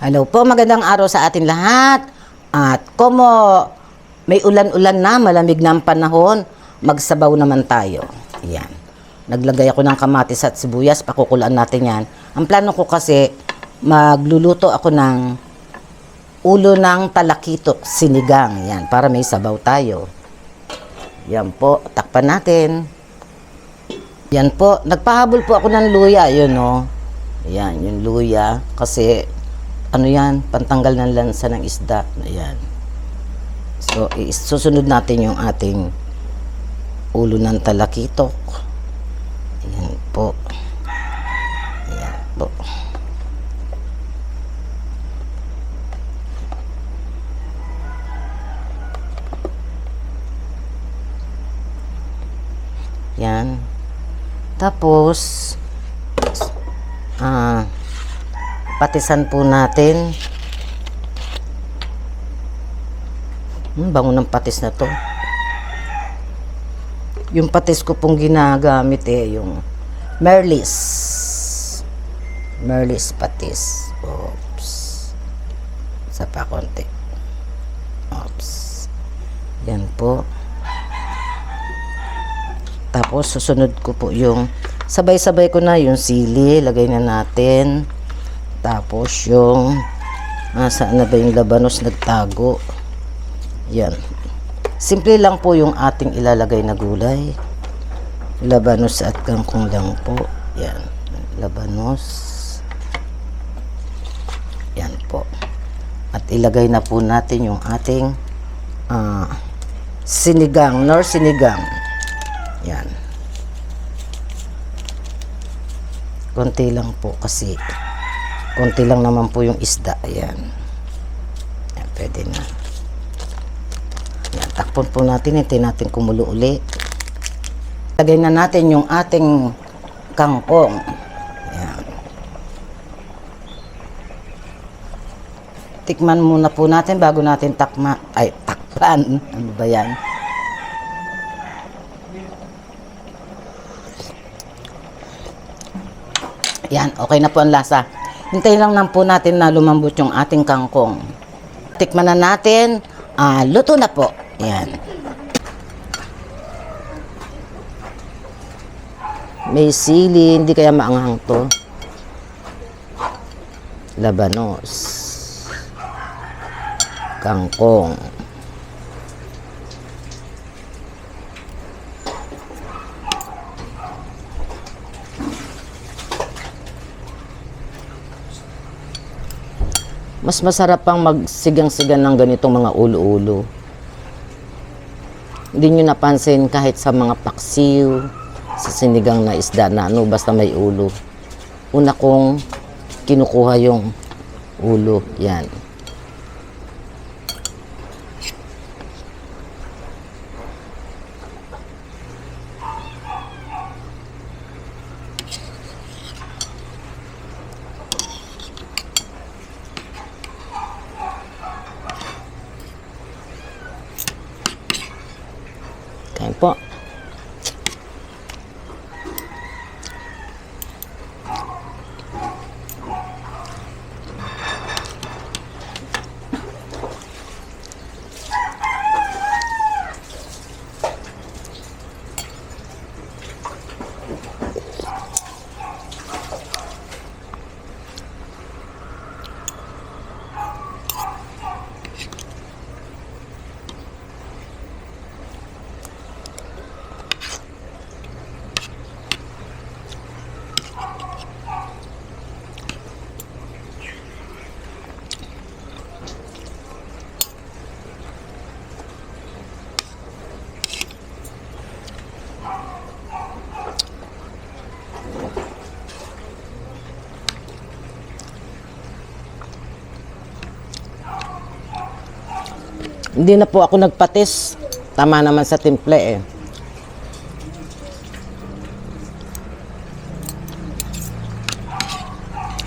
Hello po, magandang araw sa atin lahat. At como may ulan-ulan na, malamig na ang panahon, magsabaw naman tayo. Yan. Naglagay ako ng kamatis at sibuyas, pakukulaan natin yan. Ang plano ko kasi, magluluto ako ng ulo ng talakitok, sinigang. Yan, para may sabaw tayo. Yan po, takpan natin. Yan po, nagpahabol po ako ng luya, yun o. Yan, yung luya, kasi ano yan, pantanggal ng lansa ng isda. Ayan. So, susunod natin yung ating ulo ng talakitok. Ayan po. Ayan po. Yan. Tapos, patisan po natin. Bango ng patis na to. Yung patis ko pong ginagamit yung Merlis. Merlis patis. Oops. Isa pa konti. Oops. Yan po. Tapos susunod ko po yung sabay-sabay ko na yung sili. Lagay na natin. Tapos yung saan na ba yung labanos nagtago. Yan. Simple lang po yung ating ilalagay na gulay. Labanos at kangkong lang po. Yan. Labanos. Yan po. At ilagay na po natin yung ating sinigang, nor sinigang. Yan. Konti lang po kasi konti lang naman po yung isda. Ayan. Ayan, pwede na. Ayan, takpon po natin. Hintay natin kumulo uli. Lagay na natin yung ating kangkong. Ayan. Tikman muna po natin bago natin takpan. Ano ba yan? Yan, okay na po ang lasa. Hintayin lang po natin na lumambot yung ating kangkong. Tikman na natin. Luto na po. Yan. May sili, hindi kaya maanghang to. Labanos. Kangkong. Mas masarap pang magsigang-sigan ng ganitong mga ulo-ulo. Hindi nyo napansin kahit sa mga paksiw, sa sinigang na isda na basta may ulo. Una kong kinukuha yung ulo. Yan. Kain po. Hindi na po ako nagpatis. Tama naman sa timple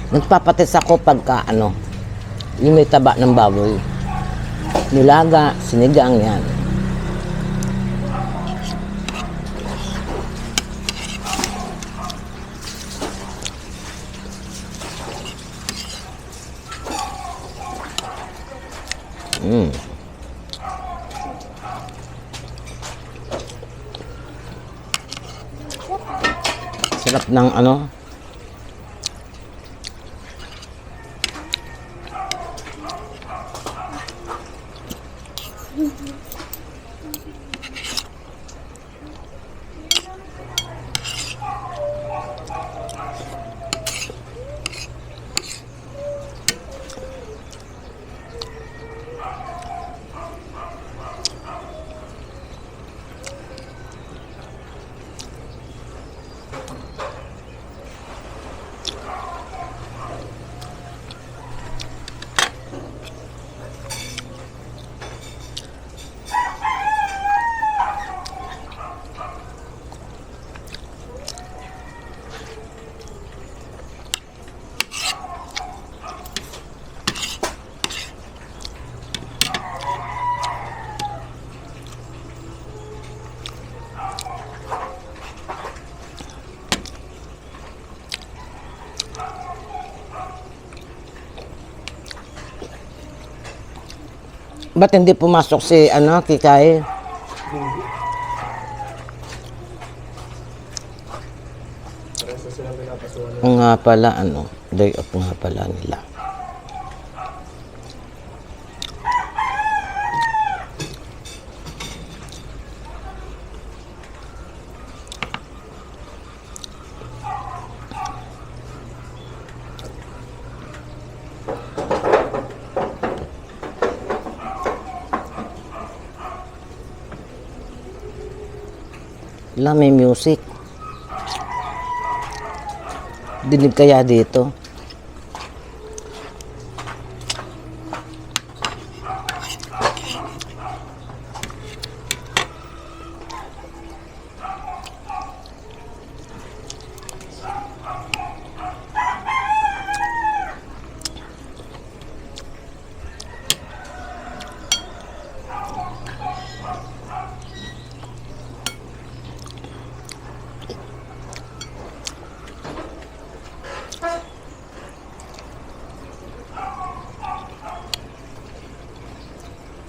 Nagpapatis ako pagka yung may taba ng baboy. Nilaga, sinigang yan. Mm. Sarap ng ano. Ba't hindi pumasok si ano, Kikay? Ang nga pala, ano, day off nga pala nila. Wala, may music. Dinig kaya dito?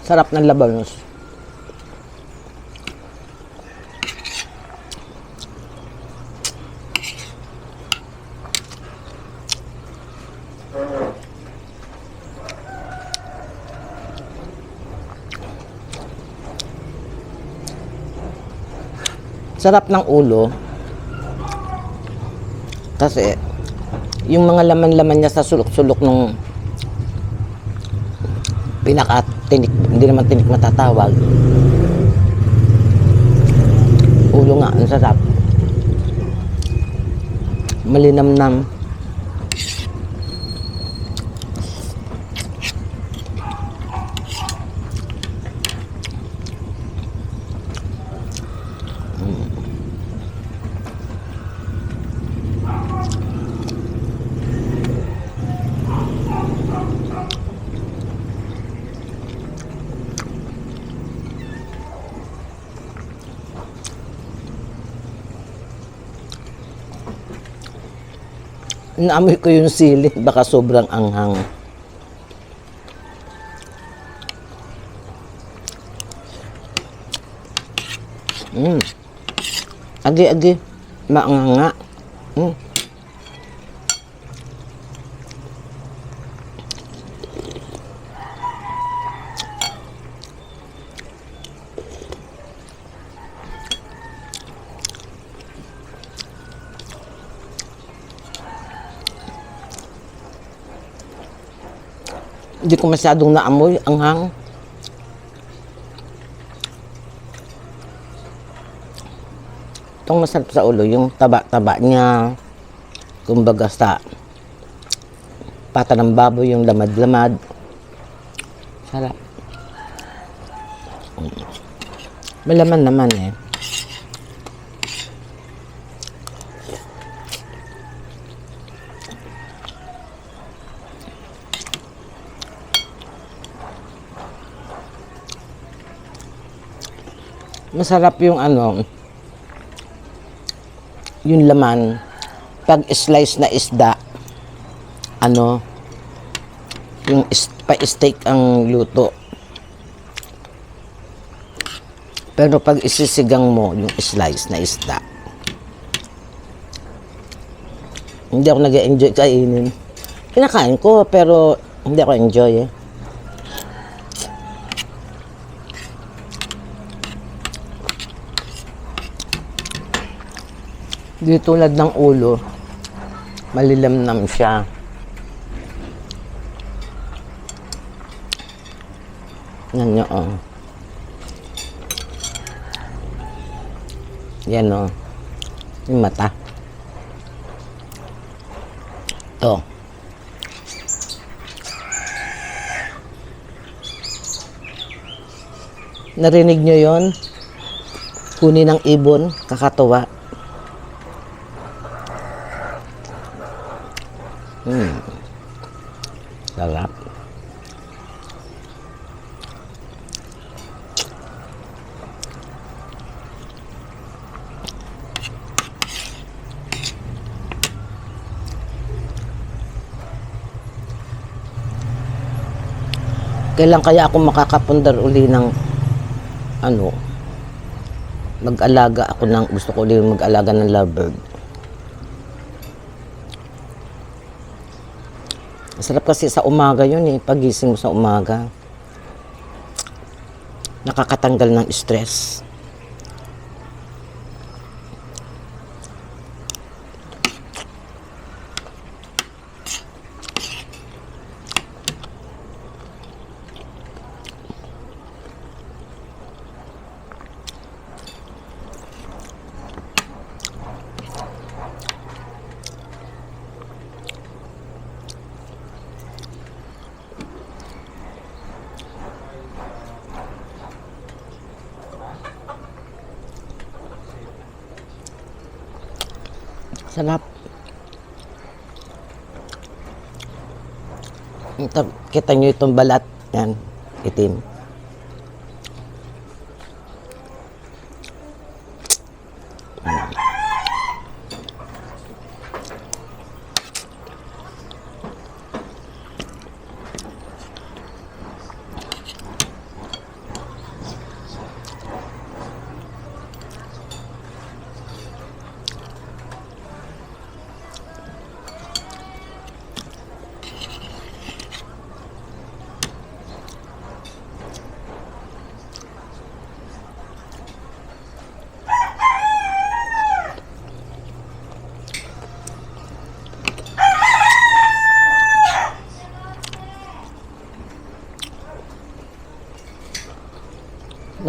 Sarap ng labanos. Sarap ng ulo. Kasi yung mga laman-laman niya sa sulok-sulok nung pinaka-tinik, hindi naman tinik matatawag. Ulo nga, ang sarap. Malinamnam. Naamoy ko yung sili, baka sobrang anghang. Agi-agi, maanganga. Hindi ko masyadong naamoy, anghang. Itong masarap sa ulo, yung taba-taba niya. Kumbaga sa pata ng baboy, yung lamad-lamad. Sarap. Malaman naman eh. Masarap yung ano, yung laman, pag slice na isda, ano, yung pa-steak ang luto. Pero pag isisigang mo yung slice na isda, hindi ako nag-enjoy kainin. Kinakain ko, pero hindi ako enjoy eh. Di tulad ng ulo, malilamnam siya. Yan yun, oh. Yan, oh. Yung mata. Ito. Narinig nyo yon? Kunin ng ibon, kakatuwa. Sarap. Kailan kaya ako makakapundar uli ng mag-alaga ako ng, gusto ko ulit mag-alaga ng lovebird. Masarap kasi sa umaga yun eh, pagising mo sa umaga. Nakakatanggal ng stress. Sarap. Ito, kita nyo itong balat. Yan, itim.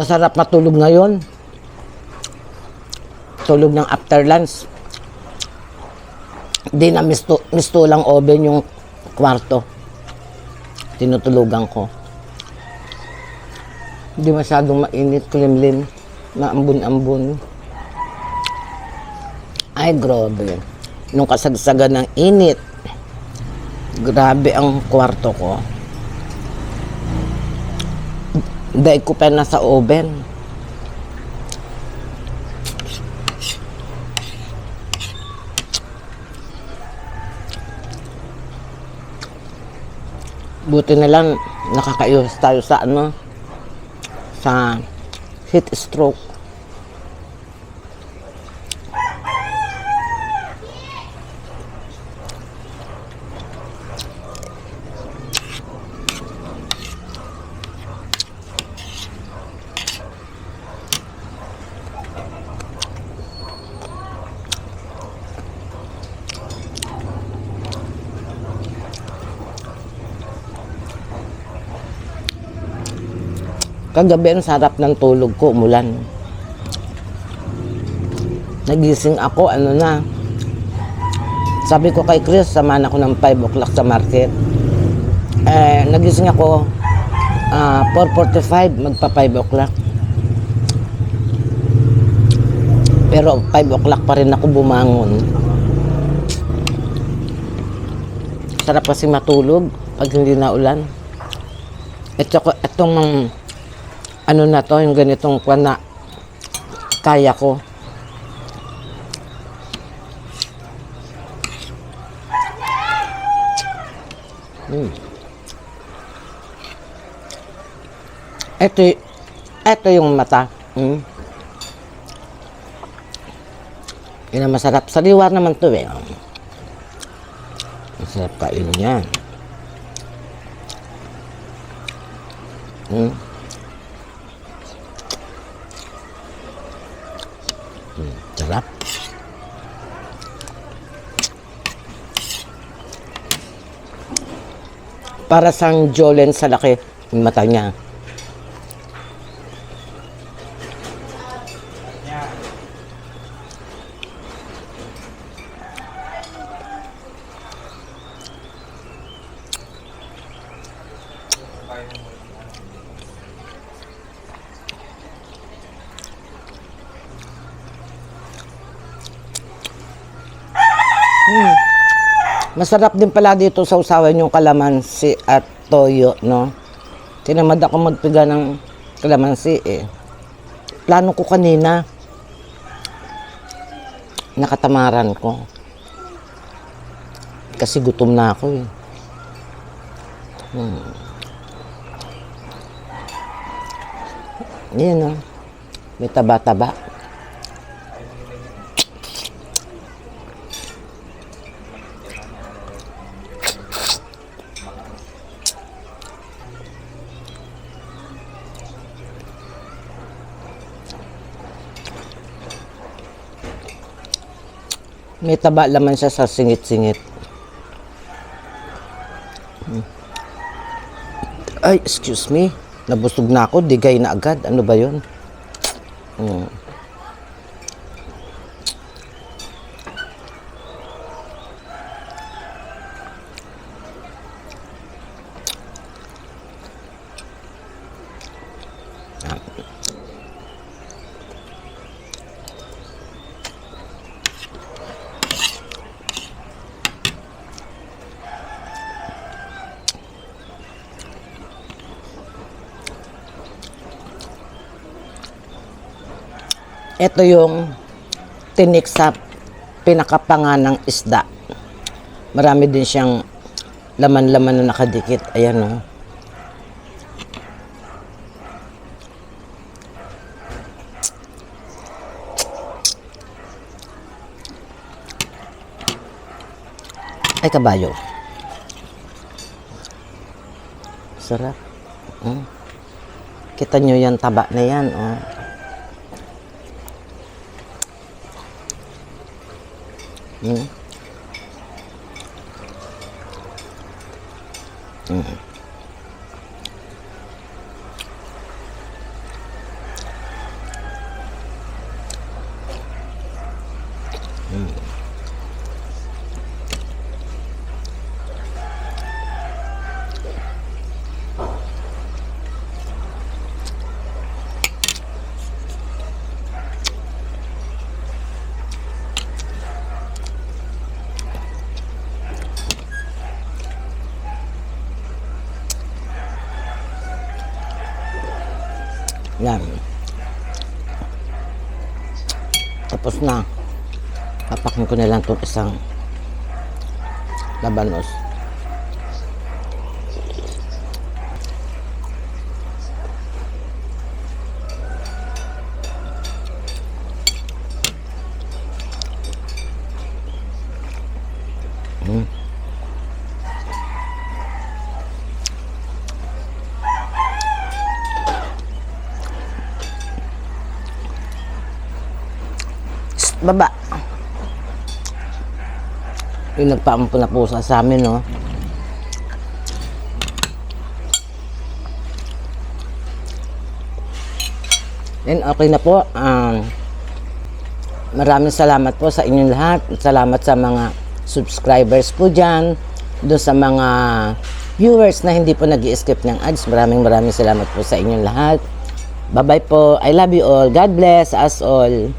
Masarap matulog ngayon. Tulog ng after lunch. Di na misto lang oven yung kwarto. Tinutulugan ko. Hindi masyadong mainit, kulimlim, maambun-ambun. Ay, grabe. Nung kasagsagan ng init, grabe ang kwarto ko. Dahil ko pa na sa oven. Buti na lang nakakaiwas tayo sa sa heat stroke. Kagabi ang sarap ng tulog ko, umulan. Nagising ako, sabi ko kay Chris, samahan ako ng 5 o'clock sa market. Nagising ako, 4:45, magpa 5 o'clock. Pero 5 o'clock pa rin ako bumangon. Sarap kasi matulog pag hindi na ulan. Itong na to, yung ganitong kwan na kaya ko. Ito yung mata. Mm. Yan ang masarap. Sariwa naman to eh. Masarap kainin yan. Mm. Sarap. Para sang Jolen sa laki yung mata niya. Masarap din pala dito sa usawan yung kalamansi at toyo, no? Tinamad ako magpiga ng kalamansi eh. Plano ko kanina. Nakatamaran ko. Kasi gutom na ako eh. Yan, no? May taba-taba. May taba laman siya sa singit-singit. Ay, excuse me. Nabusog na ako. Digay na agad. Ano ba yun? Ito yung tinik sa pinakapanganang isda. Marami din siyang laman-laman na nakadikit. Ayan, no? Ay, kabayo. Sarap. Kita nyo yan, taba na yan. Oh. Yan. Tapos na. Papakin ko na lang itong isang labanos. Baba. Yung nagpaampo na pusa sa amin, no? And okay na po. Maraming salamat po sa inyong lahat. Salamat sa mga subscribers po dyan. Doon sa mga viewers na hindi po nag-i-skip ng ads. Maraming salamat po sa inyong lahat. Bye-bye po. I love you all. God bless us all.